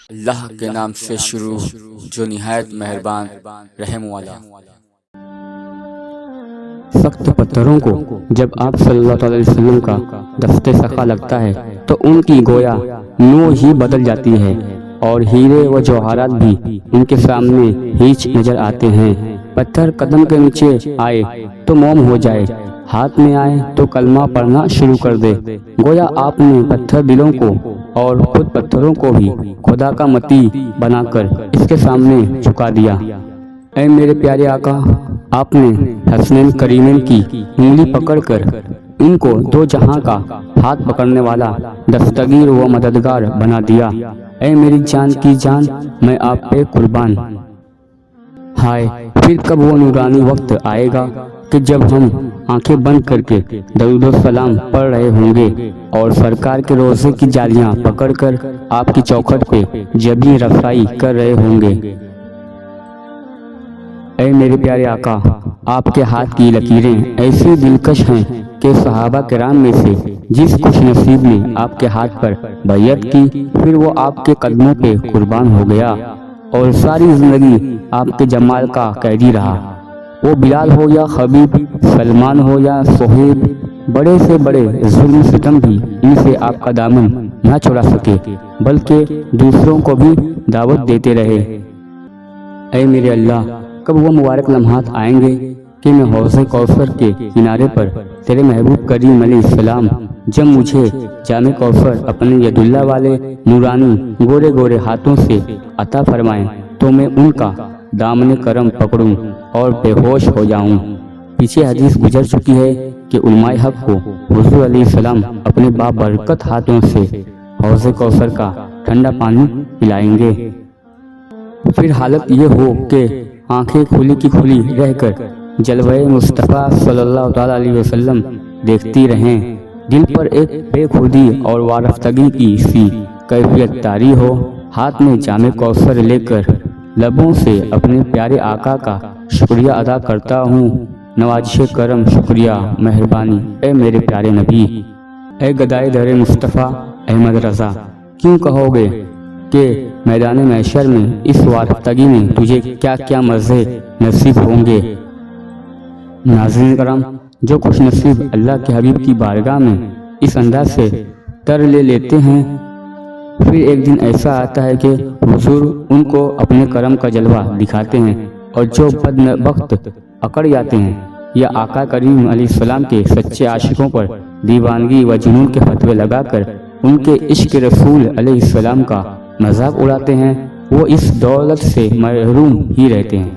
اللہ کے نام سے شروع جو نہایت مہربان رحم والا۔ سخت پتھروں کو جب آپ صلی اللہ علیہ وسلم کا دست سخا لگتا ہے تو ان کی گویا نور ہی بدل جاتی ہے، اور ہیرے و جوہرات بھی ان کے سامنے ہیچ نظر آتے ہیں۔ پتھر قدم کے نیچے آئے تو موم ہو جائے، ہاتھ میں آئے تو کلمہ پڑھنا شروع کر دے۔ گویا آپ نے پتھر دلوں کو اور خود پتھروں کو بھی خدا کا مطیع بنا کر اس کے سامنے جھکا دیا۔ اے میرے پیارے آقا، آپ نے حسنین کریمین کی انگلی پکڑ کر ان کو دو جہاں کا ہاتھ پکڑنے والا دستگیر و مددگار بنا دیا۔ اے میری جان کی جان، میں آپ پہ قربان۔ ہائے، پھر کب وہ نورانی وقت آئے گا کہ جب ہم آنکھیں بند کر کے درود و سلام پڑھ رہے ہوں گے اور سرکار کے روضے کی جالیاں پکڑ کر آپ کی چوکھٹ پہ جبیں رسائی کر رہے ہوں گے۔ اے میرے پیارے آقا، آپ کے ہاتھ کی لکیریں ایسی دلکش ہیں کہ صحابہ کرام میں سے جس خوش نصیب نے آپ کے ہاتھ پر بیعت کی، پھر وہ آپ کے قدموں پہ قربان ہو گیا اور ساری زندگی آپ کے جمال کا قیدی رہا۔ وہ بلال ہو یا خبیب، سلمان ہو یا صہیب، بڑے سے بڑے ظلم ستم بھی ان سے آپ کا دامن نہ چھڑا سکے، بلکہ دوسروں کو بھی دعوت دیتے رہے۔ اے میرے اللہ، کب وہ مبارک لمحات آئیں گے کہ میں حوض کوثر کے کنارے پر تیرے محبوب کریم علیہ السلام جب مجھے جام کوثر اپنے ید اللہ والے نورانی گورے گورے ہاتھوں سے عطا فرمائیں تو میں ان کا دامن کرم پکڑوں اور بے ہوش ہو جاؤں۔ پیچھے حدیث گزر چکی ہے کہ علماء حق کو حضور علیہ السلام اپنے بابرکت ہاتھوں سے حوض کوثر کا ٹھنڈا پانی پلائیں گے۔ پھر حالت یہ ہو کہ آنکھیں کھلی کی کھلی رہ کر جلوہ مصطفیٰ صلی اللہ تعالیٰ علیہ وسلم دیکھتی رہیں، دل پر ایک بے خودی اور وارفتگی کی سی کیفیت طاری ہو۔ ہاتھ میں جام کوثر لے کر لبوں سے اپنے پیارے آقا کا شکریہ ادا کرتا ہوں۔ نوازش کرم، شکریہ، مہربانی، اے میرے پیارے نبی۔ اے گدائے در مصطفیٰ احمد رضا، کیوں کہو گے کہ میدان محشر میں اس وارفتگی میں تجھے کیا کیا مزے نصیب ہوں گے۔ ناظرین کرام، جو خوش نصیب اللہ کے حبیب کی بارگاہ میں اس انداز سے تر لے لیتے ہیں، پھر ایک دن ایسا آتا ہے کہ حضور ان کو اپنے کرم کا جلوہ دکھاتے ہیں، اور جو بدبخت اکڑ جاتے ہیں یا آقا کریم علیہ السلام کے سچے عاشقوں پر دیوانگی و جنون کے فتوے لگا کر ان کے عشق رسول علیہ السلام کا مذاق اڑاتے ہیں، وہ اس دولت سے محروم ہی رہتے ہیں۔